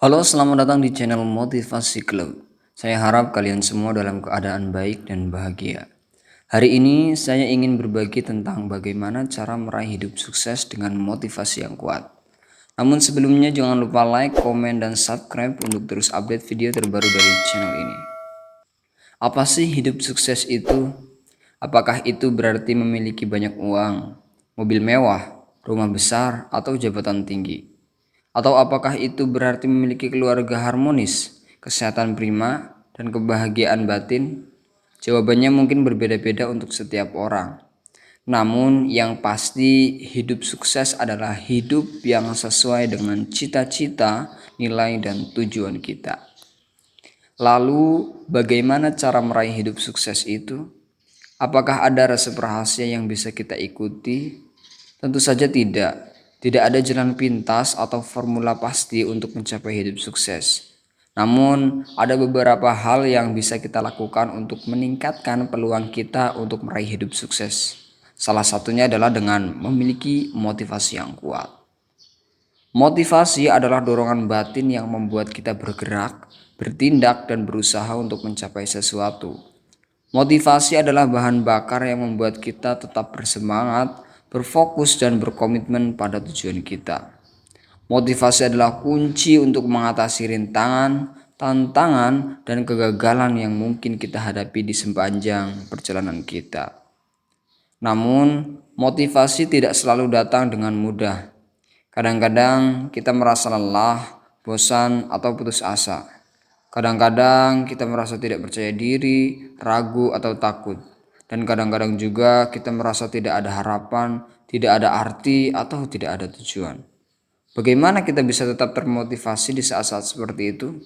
Halo, selamat datang di channel Motivasi Club. Saya harap kalian semua dalam keadaan baik dan bahagia. Hari ini saya ingin berbagi tentang bagaimana cara meraih hidup sukses dengan motivasi yang kuat. Namun sebelumnya jangan lupa like, komen, dan subscribe untuk terus update video terbaru dari channel ini. Apa sih hidup sukses itu? Apakah itu berarti memiliki banyak uang, mobil mewah, rumah besar, atau jabatan tinggi? Atau apakah itu berarti memiliki keluarga harmonis, kesehatan prima, dan kebahagiaan batin? Jawabannya mungkin berbeda-beda untuk setiap orang. Namun yang pasti hidup sukses adalah hidup yang sesuai dengan cita-cita, nilai, dan tujuan kita. Lalu bagaimana cara meraih hidup sukses itu? Apakah ada resep rahasia yang bisa kita ikuti? Tentu saja tidak. Tidak ada jalan pintas atau formula pasti untuk mencapai hidup sukses. Namun, ada beberapa hal yang bisa kita lakukan untuk meningkatkan peluang kita untuk meraih hidup sukses. Salah satunya adalah dengan memiliki motivasi yang kuat. Motivasi adalah dorongan batin yang membuat kita bergerak, bertindak, dan berusaha untuk mencapai sesuatu. Motivasi adalah bahan bakar yang membuat kita tetap bersemangat, berfokus, dan berkomitmen pada tujuan kita. Motivasi adalah kunci untuk mengatasi rintangan, tantangan, dan kegagalan yang mungkin kita hadapi di sepanjang perjalanan kita. Namun, motivasi tidak selalu datang dengan mudah. Kadang-kadang kita merasa lelah, bosan, atau putus asa. Kadang-kadang kita merasa tidak percaya diri, ragu, atau takut. Dan kadang-kadang juga kita merasa tidak ada harapan, tidak ada arti, atau tidak ada tujuan. Bagaimana kita bisa tetap termotivasi di saat-saat seperti itu?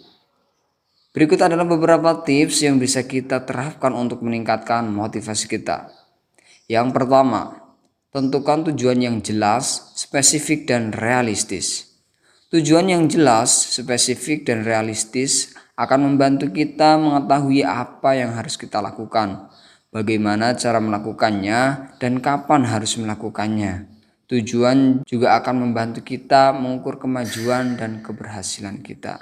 Berikut adalah beberapa tips yang bisa kita terapkan untuk meningkatkan motivasi kita. Yang pertama, tentukan tujuan yang jelas, spesifik, dan realistis. Tujuan yang jelas, spesifik, dan realistis akan membantu kita mengetahui apa yang harus kita lakukan, bagaimana cara melakukannya, dan kapan harus melakukannya. Tujuan juga akan membantu kita mengukur kemajuan dan keberhasilan kita.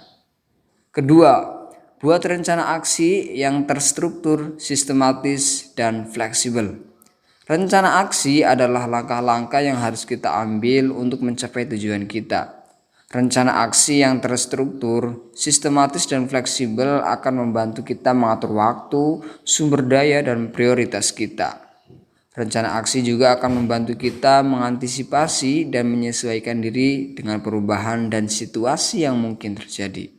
Kedua, buat rencana aksi yang terstruktur, sistematis, dan fleksibel. Rencana aksi adalah langkah-langkah yang harus kita ambil untuk mencapai tujuan kita. Rencana aksi yang terstruktur, sistematis, dan fleksibel akan membantu kita mengatur waktu, sumber daya, dan prioritas kita. Rencana aksi juga akan membantu kita mengantisipasi dan menyesuaikan diri dengan perubahan dan situasi yang mungkin terjadi.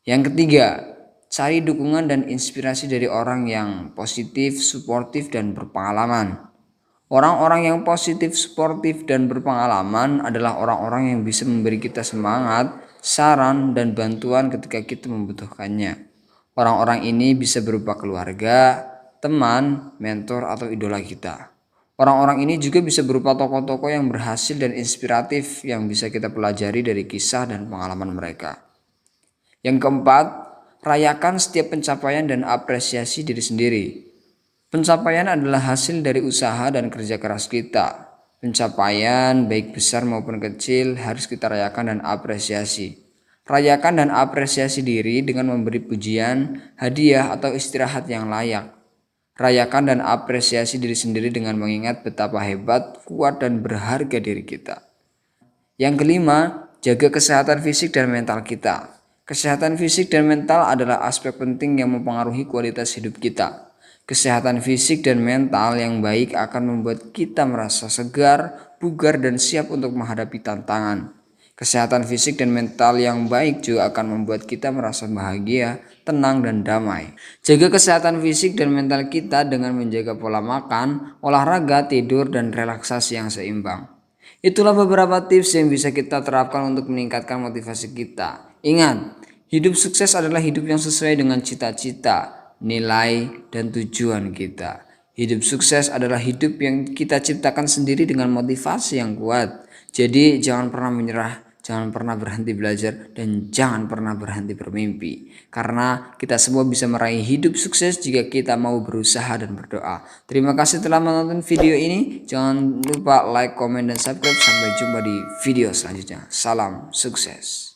Yang ketiga, cari dukungan dan inspirasi dari orang yang positif, suportif, dan berpengalaman. Orang-orang yang positif, suportif, dan berpengalaman adalah orang-orang yang bisa memberi kita semangat, saran, dan bantuan ketika kita membutuhkannya. Orang-orang ini bisa berupa keluarga, teman, mentor, atau idola kita. Orang-orang ini juga bisa berupa tokoh-tokoh yang berhasil dan inspiratif yang bisa kita pelajari dari kisah dan pengalaman mereka. Yang keempat, rayakan setiap pencapaian dan apresiasi diri sendiri. Pencapaian adalah hasil dari usaha dan kerja keras kita. Pencapaian baik besar maupun kecil harus kita rayakan dan apresiasi. Rayakan dan apresiasi diri dengan memberi pujian, hadiah, atau istirahat yang layak. Rayakan dan apresiasi diri sendiri dengan mengingat betapa hebat, kuat, dan berharga diri kita. Yang kelima, jaga kesehatan fisik dan mental kita. Kesehatan fisik dan mental adalah aspek penting yang mempengaruhi kualitas hidup kita. Kesehatan fisik dan mental yang baik akan membuat kita merasa segar, bugar, dan siap untuk menghadapi tantangan. Kesehatan fisik dan mental yang baik juga akan membuat kita merasa bahagia, tenang, dan damai. Jaga kesehatan fisik dan mental kita dengan menjaga pola makan, olahraga, tidur, dan relaksasi yang seimbang. Itulah beberapa tips yang bisa kita terapkan untuk meningkatkan motivasi kita. Ingat, hidup sukses adalah hidup yang sesuai dengan cita-cita, nilai, dan tujuan kita. Hidup sukses adalah hidup yang kita ciptakan sendiri dengan motivasi yang kuat. Jadi jangan pernah menyerah, jangan pernah berhenti belajar, dan jangan pernah berhenti bermimpi. Karena kita semua bisa meraih hidup sukses jika kita mau berusaha dan berdoa. Terima kasih telah menonton video ini. Jangan lupa like, komen, dan subscribe. Sampai jumpa di video selanjutnya. Salam sukses.